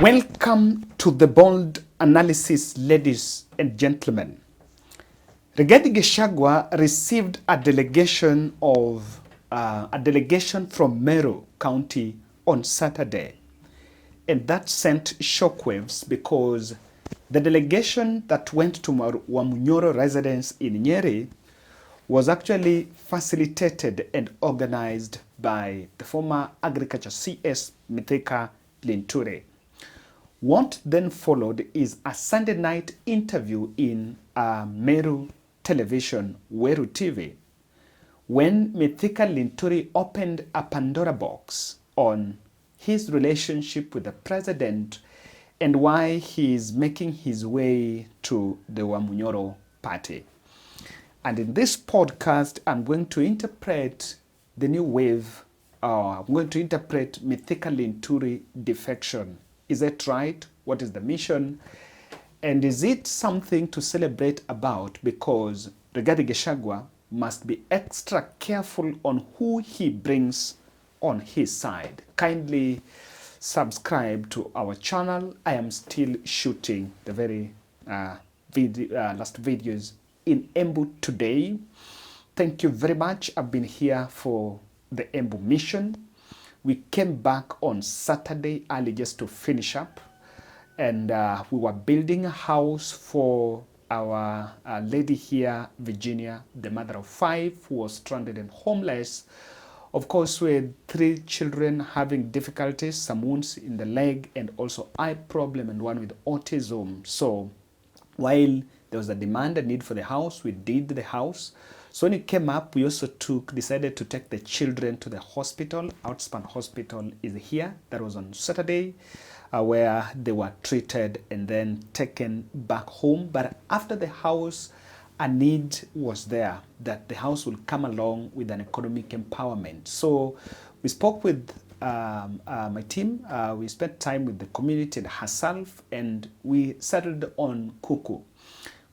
Welcome to the bold analysis, ladies and gentlemen. Rigathi Gachagua received a delegation from Meru County on Saturday, and that sent shockwaves because the delegation that went to Wamunyoro residence in Nyeri was actually facilitated and organized by the former Agriculture CS Mithika Linturi. What then followed is a Sunday night interview in Meru television, Weru TV, when Mithika Linturi opened a Pandora box on his relationship with the president and why he is making his way to the Wamunyoro party. And in this podcast, I'm going to interpret the new wave. I'm going to interpret Mithika Linturi defection. Is that right? What is the mission? And is it something to celebrate about? Because Rigathi Gachagua must be extra careful on who he brings on his side. Kindly subscribe to our channel. I am still shooting the very last videos in Embu today. Thank you very much. I've been here for the Embu mission. We came back on Saturday early just to finish up, and we were building a house for our lady here, Virginia, the mother of 5, who was stranded and homeless. Of course, with 3 children having difficulties, some wounds in the leg, and also eye problem, and one with autism. So while there was a demand and need for the house, we did the house. So when it came up, we also decided to take the children to the hospital. Outspan Hospital is here. That was on Saturday, where they were treated and then taken back home. But after the house, a need was there that the house will come along with an economic empowerment. So we spoke with my team. We spent time with the community and herself, and we settled on Kuku.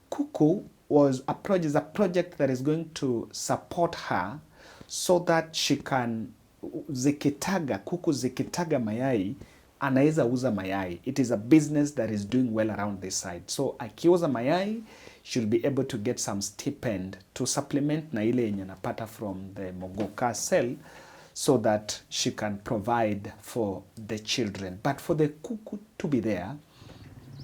Kuku is a project that is going to support her so that she can kuku zikitaga mayai, anaweza uza mayai. It is a business that is doing well around this side. So akiuza mayai, she'll be able to get some stipend to supplement na ile yenye napata from the Mogoka cell, so that she can provide for the children. But for the kuku to be there,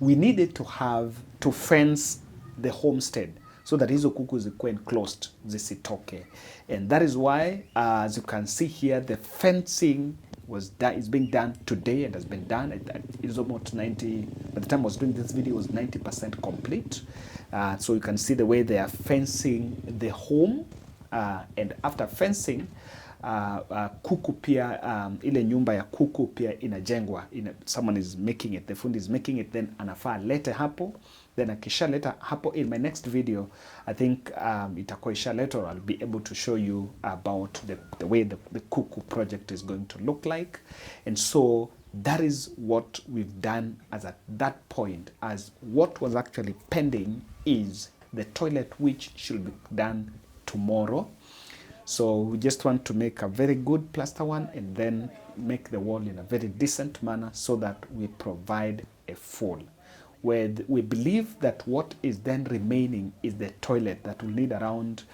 we needed to fence the homestead so that hizo kuku zikuwe enclosed, zisitoke. And that is why, as you can see here, the fencing is being done today and has been done. It is almost 90, by the time I was doing this video, it was 90% complete. So you can see the way they are fencing the home. And after fencing, kuku pia, ile nyumba ya kuku pia inajengwa. Someone is making it, the fundi is making it, then anafaa lete hapo. Then akisha leta hapo, in my next video, I think itakuwa isha later, I'll be able to show you about the way the kuku project is going to look like. And so that is what we've done as at that point, as what was actually pending is the toilet, which should be done tomorrow. So we just want to make a very good plaster one and then make the wall in a very decent manner so that we provide a full. Where we believe that what is then remaining is the toilet that will need around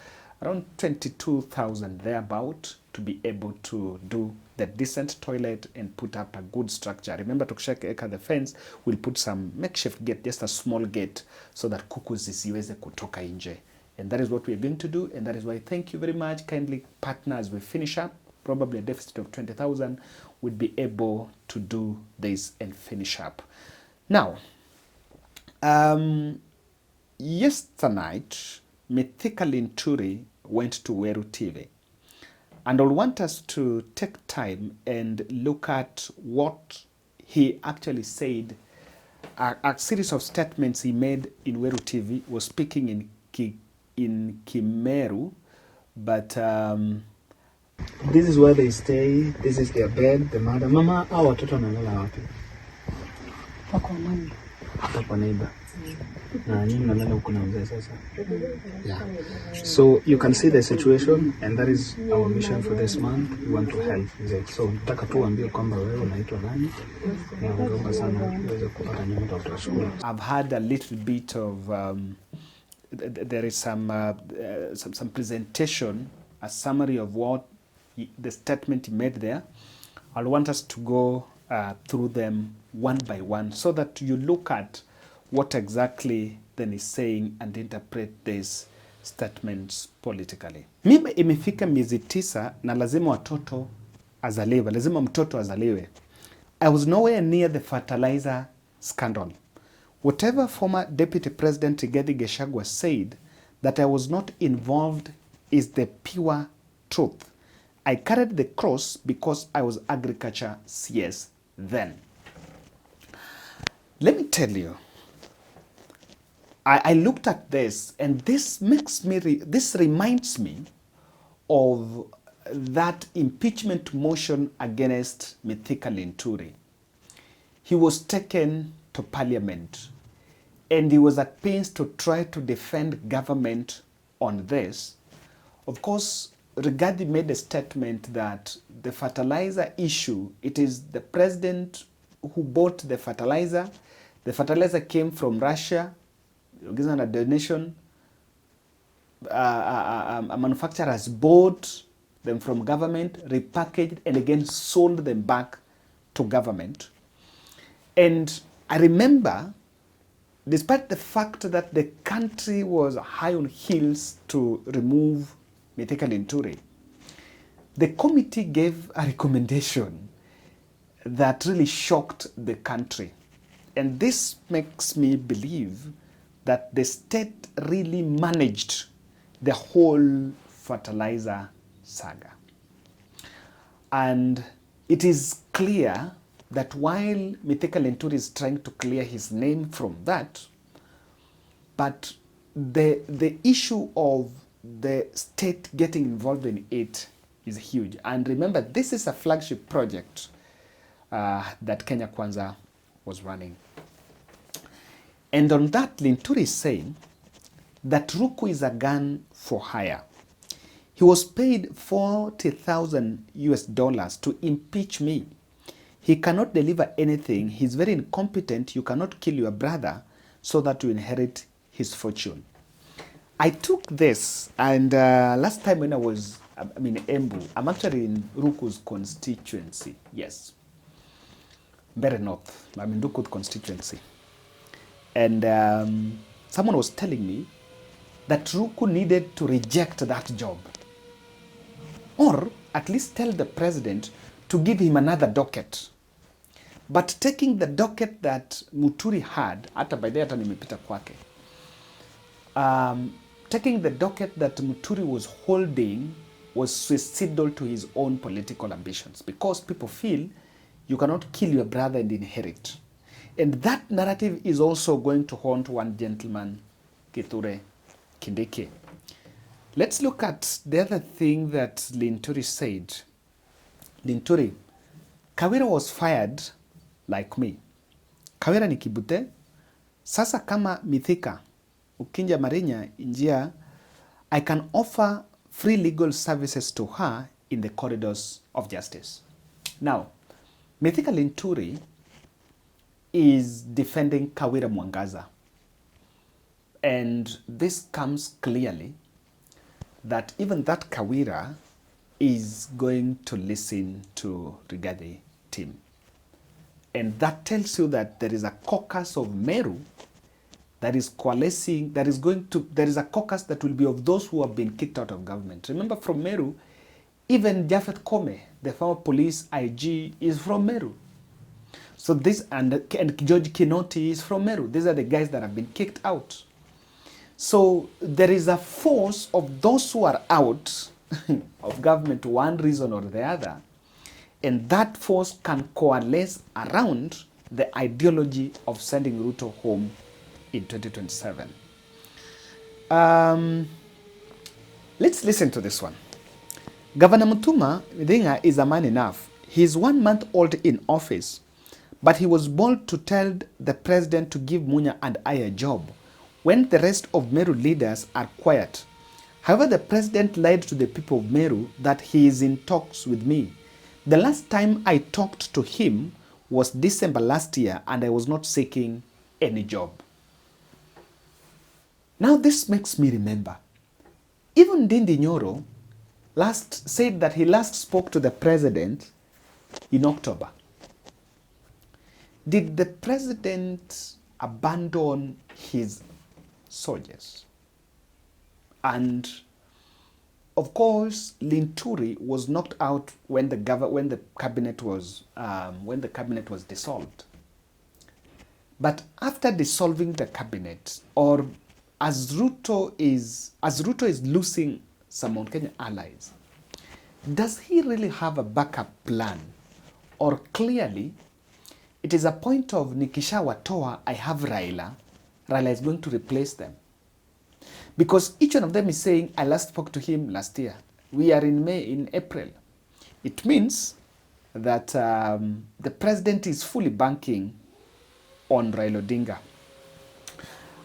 22,000 thereabout to be able to do the decent toilet and put up a good structure. Remember, to kusheka the fence, we'll put some makeshift gate, just a small gate, so that kuku zisiweze kutoka nje. And that is what we're going to do, and that is why thank you very much. Kindly partner as we finish up. Probably a deficit of 20,000 would be able to do this and finish up. Now, yesterday night, Mithika Linturi went to Weru TV, and I want us to take time and look at what he actually said. A series of statements he made in Weru TV. Was speaking in Kimeru, but this is where they stay. This is their bed. The mother, mama, au watoto wanalala wapi? Wako nani? Wako neighbor. Yeah. So you can see the situation and that is our mission for this month. We want to help mzee. So nataka tu uambie kwamba wewe unaitwa nani na naomba sana uweze kupata nyumba utashukuru. I've had a little bit of there is some presentation, a summary of what the statement he made there. I'll want us to go through them one by one so that you look at what exactly then is saying and interpret these statements politically. Mimi imefika miezi 9 na lazima watoto azaliwe, lazima mtoto azaliwe. I was nowhere near the fertilizer scandal. Whatever former Deputy President Rigathi Gachagua said that I was not involved is the pure truth. I carried the cross because I was agriculture CS then. Let me tell you, I looked at this and this makes me, this reminds me of that impeachment motion against Mithika Linturi. He was taken to parliament and he was at pains to try to defend government on this. Of course, Rigathi made a statement that the fertilizer issue, it is the president who bought the fertilizer. The fertilizer came from Russia, given a donation. A manufacturer has bought them from government, repackaged, and again sold them back to government. And I remember, despite the fact that the country was high on heels to remove Mithika Linturi, the committee gave a recommendation that really shocked the country. And this makes me believe that the state really managed the whole fertilizer saga. And it is clear that while Mithika Linturi is trying to clear his name from that, but the issue of the state getting involved in it is huge. And remember, this is a flagship project that Kenya Kwanza was running. And on that, Linturi is saying that Ruku is a gun for hire. He was paid $40,000 to impeach me. He cannot deliver anything. He's very incompetent. You cannot kill your brother so that you inherit his fortune. I took this, and last time when I'm in Embu, I'm actually in Ruku's constituency. Yes. Very north. I'm in Ruku's constituency. And someone was telling me that Ruku needed to reject that job. Or at least tell the president to give him another docket. But taking the docket that Muturi had, hata by the hata nimepita kwake, taking the docket that Muturi was holding was suicidal to his own political ambitions, because people feel you cannot kill your brother and inherit. And that narrative is also going to haunt one gentleman, Kithure Kindiki. Let's look at the other thing that Linturi said. Linturi, Kawira was fired like me. Kawira ni kibute. Sasa kama Mithika, ukinja Marinya njia, I can offer free legal services to her in the corridors of justice. Now, Mithika Linturi is defending Kawira Mwangaza. And this comes clearly that even that Kawira is going to listen to Rigathi team. And that tells you that there is a caucus of Meru that is coalescing, there is a caucus that will be of those who have been kicked out of government. Remember, from Meru, even Japhet Koome, the former police IG, is from Meru. So this, and George Kinoti is from Meru. These are the guys that have been kicked out. So there is a force of those who are out of government, one reason or the other, and that force can coalesce around the ideology of sending Ruto home in 2027. Let's listen to this one. Governor Mutuma Muthinga is a man enough. He's 1 month old in office, But he was bold to tell the president to give Munya and I a job when the rest of Meru leaders are quiet. However, the president lied to the people of Meru that he is in talks with me. The last time I talked to him was December last year, and I was not seeking any job. Now this makes me remember, even Ndindi Nyoro said that he last spoke to the president in October. Did the president abandon his soldiers? And of course, Linturi was knocked out when the cabinet was dissolved. But after dissolving the cabinet, or as Ruto is losing some Mount Kenya allies, does he really have a backup plan? Or clearly, it is a point of Nikisha Watoa, I have Raila is going to replace them. Because each one of them is saying, I last spoke to him last year. We are in April. It means that the president is fully banking on Raila Odinga.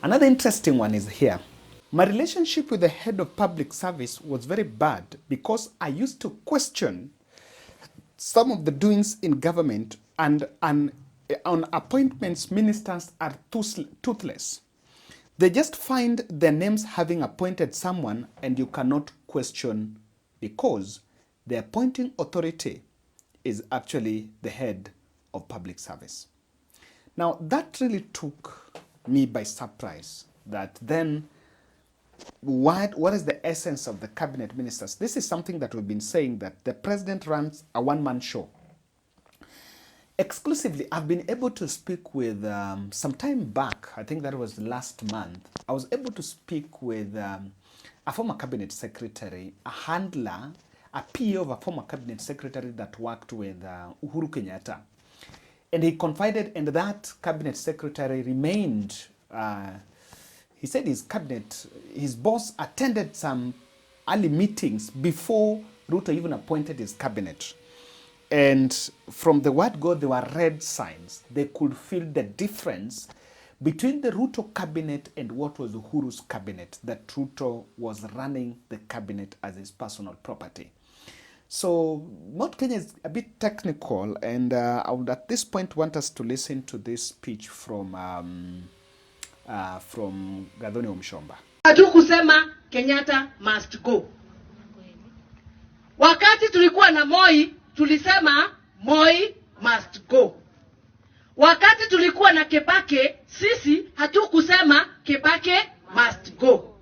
Another interesting one is here. My relationship with the head of public service was very bad because I used to question some of the doings in government, and on appointments, ministers are toothless. They just find their names having appointed someone, and you cannot question because the appointing authority is actually the head of public service. Now, that really took me by surprise, that then what is the essence of the cabinet ministers? This is something that we've been saying, that the president runs a one-man show. Exclusively, I've been able to speak with, some time back, I think that was last month, I was able to speak with a former cabinet secretary, a handler, a PA of a former cabinet secretary that worked with Uhuru Kenyatta. And he confided, and that cabinet secretary remained, he said his boss attended some early meetings before Ruto even appointed his cabinet. And from the word go, there were red signs. They could feel the difference between the Ruto cabinet and what was Uhuru's cabinet, that Ruto was running the cabinet as his personal property. So Mount Kenya is a bit technical, and I would at this point want us to listen to this speech from Gathoni Omshomba. Hatukusema Kenyatta must go. Wakati tulikuwa na Moi, tulisema Moi must go. Wakati tulikuwa na Kebake, sisi hatukusema Kebake must go.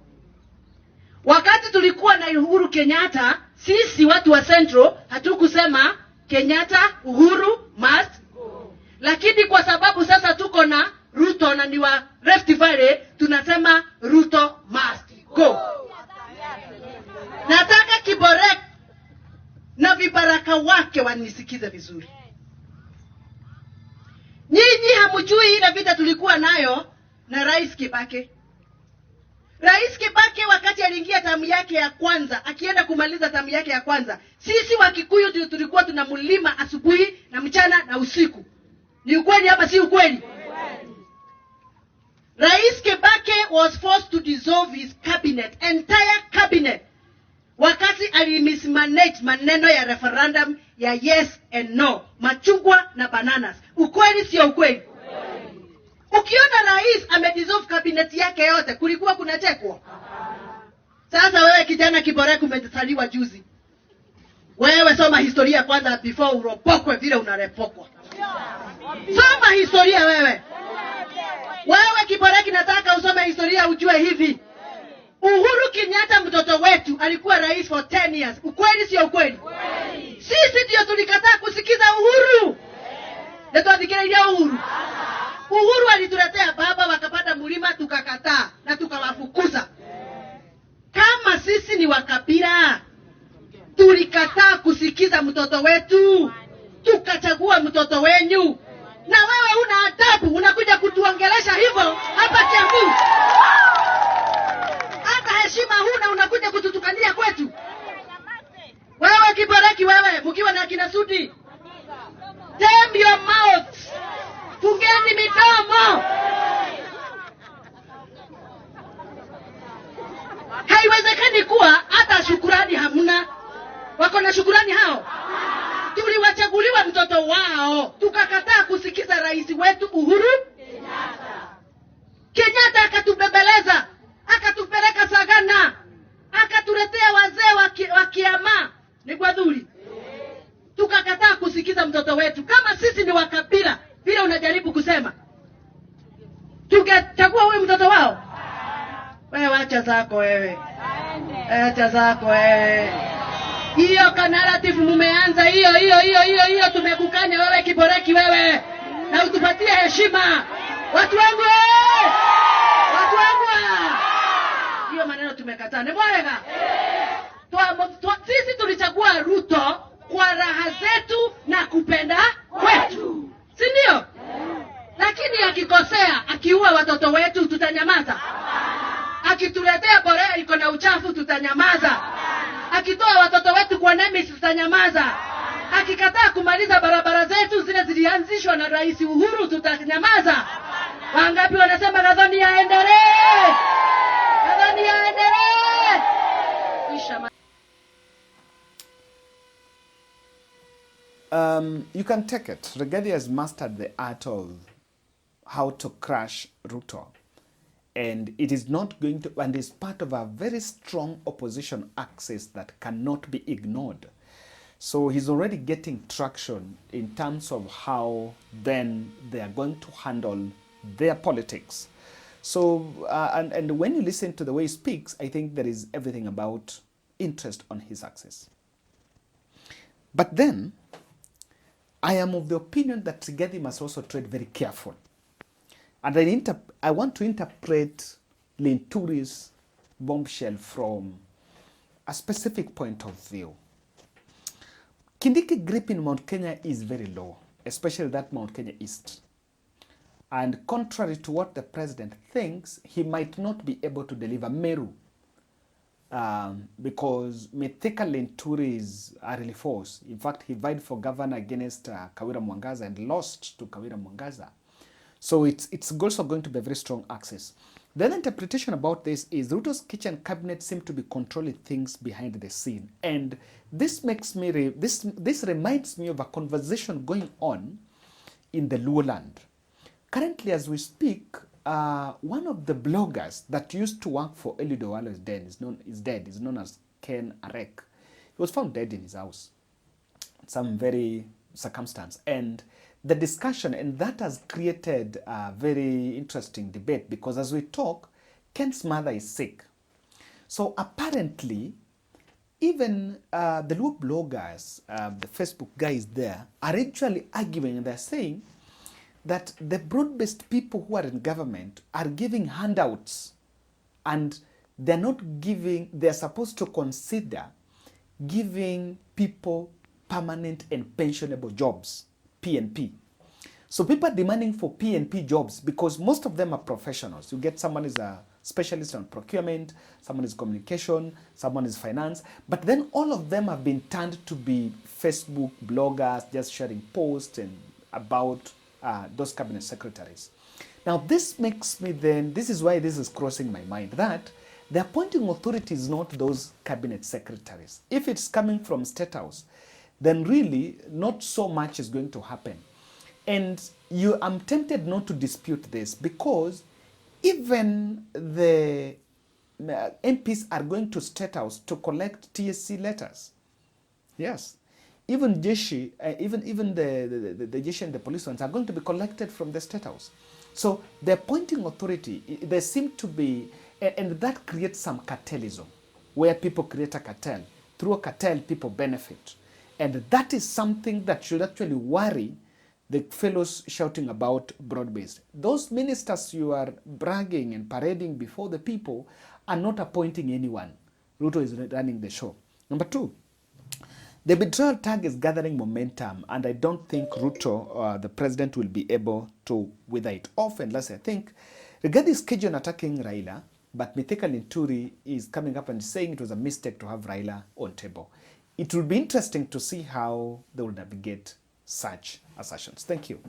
Wakati tulikuwa na Uhuru Kenyatta, sisi watu wa Central hatukusema Kenyatta Uhuru must go. Lakini kwa sababu sasa tuko na Ruto na ni wa Rift Valley, tunasema Ruto must go. Nataka Kiborek na vibaraka wake wanisikize vizuri. Nyinyi hamjui ile vita tulikuwa nayo na Rais Kibaki. Rais Kibaki wakati aliingia tamu yake ya kwanza, akienda kumaliza tamu yake ya kwanza, sisi wa Kikuyu ndio tulikuwa tunamulima asubuhi na mchana na usiku. Ni ukweli ama si ukweli? Rais Kibaki was forced to dissolve his cabinet, entire cabinet, wakati alimismanage maneno ya referendum ya yes and no, machungwa na bananas. Ukweli sio ukweli? Ukiona rais amedissolve cabinet yake yote, kulikuwa kunachekwa? Sasa wewe kijana Kiborek umezaliwa juzi. Wewe soma historia kwanza before uropokwe vile unarepokwa. Soma historia wewe. Wewe Kiborek nataka usome historia ujue hivi. Uhuru Kenyatta mtoto wetu alikuwa rais for 10 years. Ukweli sio ukweli? Sisi ndio tulikataa kusikiza Uhuru. Ndio tukilia Uhuru. Uhuru alituletea baba wakapata mlima tukakataa na tukawafukuza. Kama sisi ni wakabila, tulikataa kusikiza mtoto wetu, tukachagua mtoto wenyu. Na wewe una adabu unakuja kutuongelesha hivyo hapa Kiambu. Hata heshima huna, unakuja kututukania kwetu. Wewe Kiboreki, wewe mkiwa na kina Sudi, tame your mouth. Haiwezekani kuwa hata shukurani hamna. Wako na shukurani hao? Tuliwachaguliwa mtoto wao, tukakataa kusikiza rais wetu Uhuru Kenyatta akatubebeleza, akatupeleka Sagana, akatuletea wazee wa kiama ni Gwadhuri. Tukakataa kusikiza mtoto wetu. Kama sisi ni wakabila vile unajaribu kusema, tungechagua huyu mtoto wao? Wewe acha zako wewe. Acha zako wewe. Hiyo narrative mumeanza hiyo tumekukanya wewe kiboreki wewe. Na utupatie heshima. Watu wangu! Watu wangu! Hiyo maneno tumekataa. Ni mwega. Sisi tulichagua Ruto kwa raha zetu na kupenda kwetu. Si ndio? Lakini akikosea, akiua watoto wetu tutanyamaza? Akituletea borea iko na uchafu tutanyamaza? Akitoa watoto wetu kwa NEMIS tutanyamaza? Akikataa kumaliza barabara zetu zile zilianzishwa na Rais Uhuru tutanyamaza? Wangapi wanasema nadhani yaendelee? Nadhani yaendelee? You can take it. Rigathi has mastered the art of how to crush Ruto. And it is not going to, and is part of a very strong opposition axis that cannot be ignored. So he's already getting traction in terms of how then they are going to handle their politics. So, and when you listen to the way he speaks, I think there is everything about interest on his axis. But then, I am of the opinion that Rigathi must also tread very careful. And I want to interpret Linturi's bombshell from a specific point of view. Kindiki grip in Mount Kenya is very low, especially that Mount Kenya East. And contrary to what the president thinks, he might not be able to deliver Meru because Mithika Linturi is a really force. In fact, he vied for governor against Kawira Mwangaza and lost to Kawira Mwangaza. So it's also going to be a very strong axis. The other interpretation about this is Ruto's kitchen cabinet seem to be controlling things behind the scene. And this makes me, this reminds me of a conversation going on in the Lowland. Currently, as we speak, one of the bloggers that used to work for Eliud Owalo is dead. Is known as Ken Arek. He was found dead in his house. Some very circumstance. And the discussion, and that has created a very interesting debate because as we talk, Ken's mother is sick. So apparently, even the Luo bloggers, the Facebook guys there, are actually arguing and they're saying that the broad-based people who are in government are giving handouts and they're not giving, they're supposed to consider giving people permanent and pensionable jobs, PNP. So people are demanding for PNP jobs because most of them are professionals. You get someone is a specialist on procurement, someone is communication, someone is finance, but then all of them have been turned to be Facebook bloggers, just sharing posts and about those cabinet secretaries. Now this makes me then, this is why this is crossing my mind, that the appointing authority is not those cabinet secretaries. If it's coming from State House, then really not so much is going to happen. And I'm tempted not to dispute this because even the MPs are going to State House to collect TSC letters. Yes. Even Jeshi, even the Jeshi and the police ones are going to be collected from the State House. So the appointing authority, there seem to be, and that creates some cartelism, where people create a cartel. Through a cartel, people benefit. And that is something that should actually worry the fellows shouting about broad-based. Those ministers you are bragging and parading before the people are not appointing anyone. Ruto is running the show. Number two, the betrayal tag is gathering momentum, and I don't think Ruto, the president, will be able to wither it off unless I think regarding schedule attacking Raila, but Mithika Linturi is coming up and saying it was a mistake to have Raila on table. It will be interesting to see how they will navigate such assertions. Thank you.